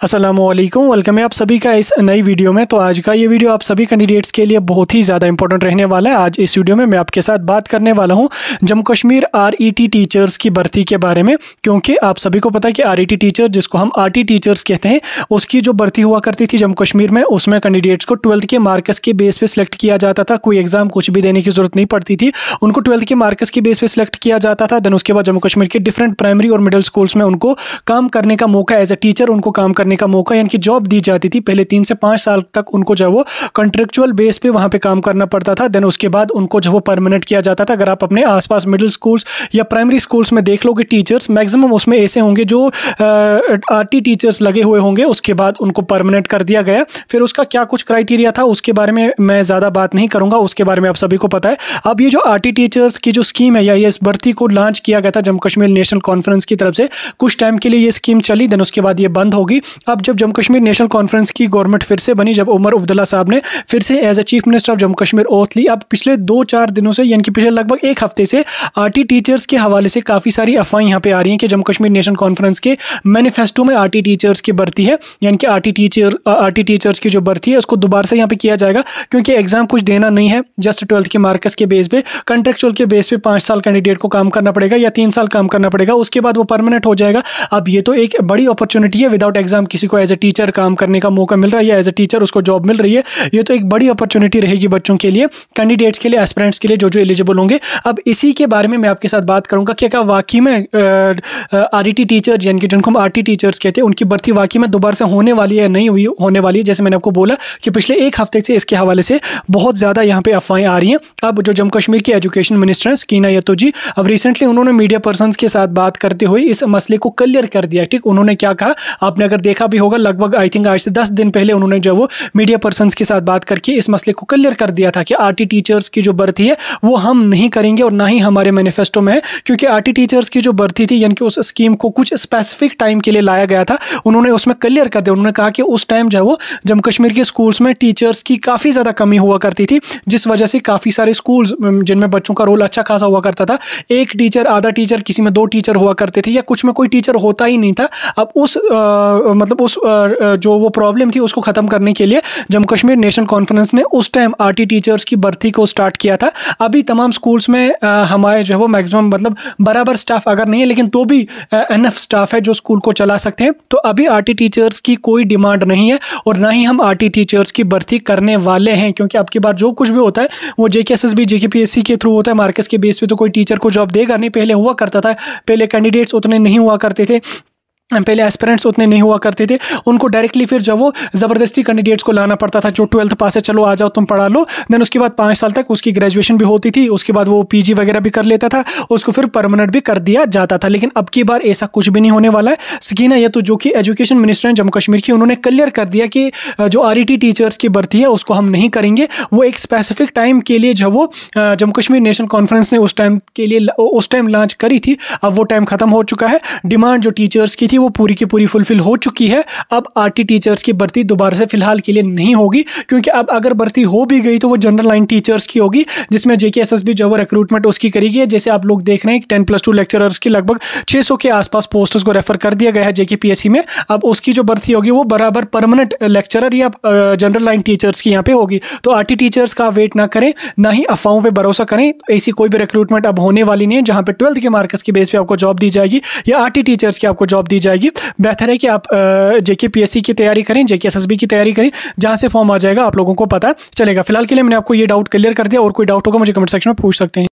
अस्सलामुअलैकुम, वेलकम है आप सभी का इस नई वीडियो में। तो आज का ये वीडियो आप सभी कैंडिडेट्स के लिए बहुत ही ज़्यादा इंपॉर्टेंट रहने वाला है। आज इस वीडियो में मैं आपके साथ बात करने वाला हूँ जम्मू कश्मीर RET टीचर्स की भर्ती के बारे में, क्योंकि आप सभी को पता है कि RET टीचर, जिसको हम RT टीचर्स कहते हैं, उसकी जो भर्ती हुआ करती थी जम्मू कश्मीर में, उसमें कैंडिडेट्स को 12th के मार्क्स के बेस पे सिलेक्ट किया जाता था। कोई एग्जाम कुछ भी देने की जरूरत नहीं पड़ती थी, उनको 12th के मार्क्स के बेस पे सिलेक्ट किया जाता था। देन उसके बाद जम्मू कश्मीर के डिफरेंट प्राइमरी और मिडिल स्कूल्स में उनको काम करने का मौका, एज ए टीचर उनको काम करने का मौका यानी कि जॉब दी जाती थी। पहले 3 से 5 साल तक उनको जो वो कॉन्ट्रेक्चुअल बेस पे वहां पे काम करना पड़ता था। देन उसके बाद उनको जो वो परमानेंट किया जाता था। अगर आप अपने आसपास मिडिल स्कूल्स या प्राइमरी स्कूल्स में देख लोगे टीचर्स, मैक्सिमम उसमें ऐसे होंगे जो RT टीचर्स लगे हुए होंगे, उसके बाद उनको परमानेंट कर दिया गया। फिर उसका क्या कुछ क्राइटेरिया था उसके बारे में मैं ज़्यादा बात नहीं करूँगा, उसके बारे में आप सभी को पता है। अब ये जो RT टीचर्स की जो स्कीम है या ये इस भर्ती को लॉन्च किया गया था जम्मू कश्मीर नेशनल कॉन्फ्रेंस की तरफ से, कुछ टाइम के लिए ये स्कीम चली, देन उसके बाद ये बंद होगी। अब जब जम्मू कश्मीर नेशनल कॉन्फ्रेंस की गवर्नमेंट फिर से बनी, जब उमर अब्दुल्ला साहब ने फिर से as a chief minister of Jammu Kashmir oath ली, अब पिछले 2-4 दिनों से यानी कि पिछले लगभग 1 हफ्ते से RT टीचर्स के हवाले से काफ़ी सारी अफवाहें यहाँ पे आ रही हैं कि जम्मू कश्मीर नेशनल कॉन्फ्रेंस के मैनिफेस्टो में RT टीचर्स की भर्ती है, यानी कि RT टीचर्स की जो भर्ती है उसको दोबारा से यहाँ पे किया जाएगा, क्योंकि एग्जाम कुछ देना नहीं है, जस्ट 12th के मार्क्स के बेस पे, कॉन्ट्रेक्चुअल के बेस पे 5 साल कैंडिडेट को काम करना पड़ेगा या 3 साल काम करना पड़ेगा, उसके बाद वो परमानेंट हो जाएगा। अब ये तो एक बड़ी अपॉर्चुनिटी है, विदाउट एग्जाम किसी को एज ए टीचर काम करने का मौका मिल रहा है या एज ए टीचर उसको जॉब मिल रही है। ये तो एक बड़ी अपॉर्चुनिटी रहेगी बच्चों के लिए, कैंडिडेट्स के लिए, एस्पिरेंट्स के लिए, जो एलिजिबल होंगे। अब इसी के बारे में मैं आपके साथ बात करूंगा कि क्या वाकई में RET टीचर यानी कि जिनको हम RT टीचर्स कहते हैं, उनकी भर्ती वाकई में दोबारा से होने वाली है, नहीं हुई होने वाली है। जैसे मैंने आपको बोला कि पिछले 1 हफ्ते से इसके हवाले से बहुत ज़्यादा यहाँ पे अफवाहें आ रही हैं। अब जो जम्मू कश्मीर के एजुकेशन मिनिस्टर हैं सकीना यतो जी, अब रिसेंटली उन्होंने मीडिया पर्सन्स के साथ बात करते हुए इस मसले को क्लियर कर दिया। ठीक, उन्होंने क्या कहा आपने अगर देखा भी होगा, लगभग आई थिंक आज से 10 दिन पहले उन्होंने जो वो मीडिया पर्सन्स के साथ बात करके इस मसले को क्लियर कर दिया था कि RT टीचर्स की जो भर्ती है वो हम नहीं करेंगे और ना ही हमारे मैनिफेस्टो में है, क्योंकि RT टीचर्स की जो भर्ती थी यानी कि उस स्कीम को कुछ स्पेसिफिक टाइम के लिए लाया गया था। उन्होंने उसमें क्लियर कर दिया, उन्होंने कहा कि उस टाइम जो है वो जम्मू कश्मीर के स्कूल्स में टीचर्स की काफ़ी ज़्यादा कमी हुआ करती थी, जिस वजह से काफ़ी सारे स्कूल्स जिनमें बच्चों का रोल अच्छा खासा हुआ करता था, 1 टीचर, आधा टीचर, किसी में 2 टीचर हुआ करते थे या कुछ में कोई टीचर होता ही नहीं था। अब उस जो वो प्रॉब्लम थी उसको ख़त्म करने के लिए जम्मू कश्मीर नेशनल कॉन्फ्रेंस ने उस टाइम RT टीचर्स की भर्ती को स्टार्ट किया था। अभी तमाम स्कूल्स में हमारे जो है वो मैक्सिमम मतलब बराबर स्टाफ अगर नहीं है, लेकिन तो भी एनफ स्टाफ है जो स्कूल को चला सकते हैं। तो अभी RT टीचर्स की कोई डिमांड नहीं है और ना ही हम RT टीचर्स की भर्ती करने वाले हैं, क्योंकि अब की बार जो कुछ भी होता है वो JKSSB JKPSC के थ्रू होता है, मार्क्स के बेस पे तो कोई टीचर को जॉब देगा नहीं। पहले हुआ करता था, पहले कैंडिडेट्स उतने नहीं हुआ करते थे, पहले एस्पिरेंट्स उतने नहीं हुआ करते थे, उनको डायरेक्टली फिर जब वो ज़बरदस्ती कैंडिडेट्स को लाना पड़ता था, जो 12th पास है चलो आ जाओ तुम पढ़ा लो। देन उसके बाद 5 साल तक उसकी ग्रेजुएशन भी होती थी, उसके बाद वो PG वगैरह भी कर लेता था, उसको फिर परमानेंट भी कर दिया जाता था। लेकिन अब की बार ऐसा कुछ भी नहीं होने वाला है। सकीना यतो जो कि एजुकेशन मिनिस्टर हैं जम्मू कश्मीर की, उन्होंने क्लियर कर दिया कि जो RET टीचर्स की भर्ती है उसको हम नहीं करेंगे। वो एक स्पेसिफिक टाइम के लिए जो वो जम्मू कश्मीर नेशनल कॉन्फ्रेंस ने उस टाइम के लिए उस टाइम लॉन्च करी थी, अब वो टाइम खत्म हो चुका है। डिमांड जो टीचर्स की थी वो पूरी की पूरी फुलफिल हो चुकी है। अब RT टीचर्स की भर्ती दोबारा से फिलहाल के लिए नहीं होगी, क्योंकि अब अगर भर्ती हो भी गई तो वो जनरल लाइन टीचर्स की होगी, जिसमें JKSSB जो वो रिक्रूटमेंट उसकी करेगी। जैसे आप लोग देख रहे हैं 10+2 लेक्चरर्स की लगभग 600 के आसपास पोस्टर्स को रेफर कर दिया गया है JKPSC में। अब उसकी जो भर्ती होगी वो बराबर परमानेंट लेक्चरर या जनरल लाइन टीचर्स की यहाँ पे होगी। तो RT टीचर्स का वेट ना करें, ना ही अफवाहों पर भरोसा करें। ऐसी कोई भी रिक्रूटमेंट अब होने वाली नहीं है जहाँ पे 12th के मार्क्स के बेस पे आपको जॉब दी जाएगी या RT टीचर्स की आपको जॉब दी जाएगी। बेहतर है कि आप JKPSC की तैयारी करें, JKSSB की तैयारी करें, जहां से फॉर्म आ जाएगा आप लोगों को पता चलेगा। फिलहाल के लिए मैंने आपको ये डाउट क्लियर कर दिया, और कोई डाउट होगा मुझे कमेंट सेक्शन में पूछ सकते हैं।